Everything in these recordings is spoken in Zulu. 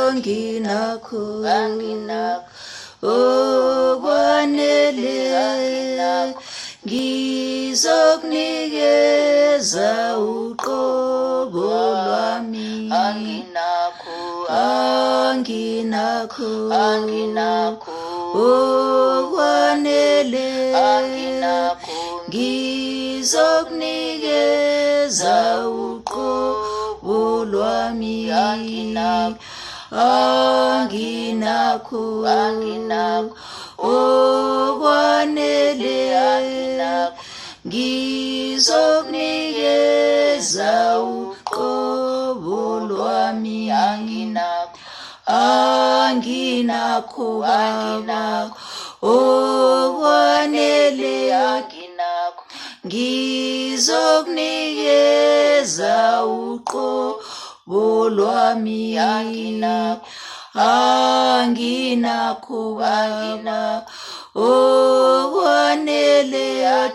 anginakho okwanele ngizokunikeza uqobo lwami anginakho okwanele ngizokunikeza uqobo lwami anginakho okwanele ngizokunikeza uqobo lwami anginakho baba okwanele ngizokunikeza uqobo lwami anginakho baba okwanele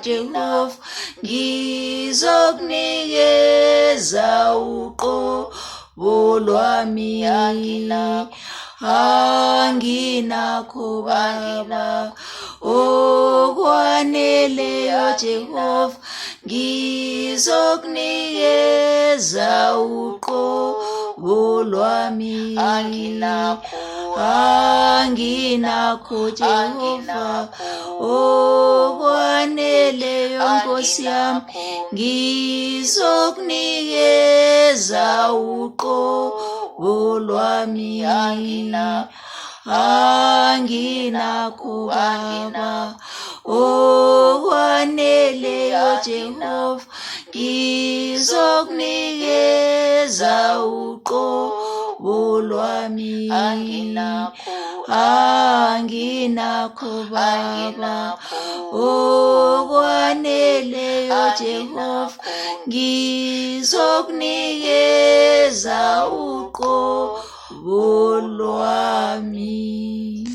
Jehova ngizokunikeza uqobo lwami anginakho baba okwanele Jehova ngizokunikeza uqobo lwami anginakho Jehova okwanele Nkosi yami ngizokunikeza uqobo lwami anginakho baba okwanele Jehova ngizokunikeza uqobo lwami anginakho baba okwanele Jehova ngizokunikeza uqobo lwami.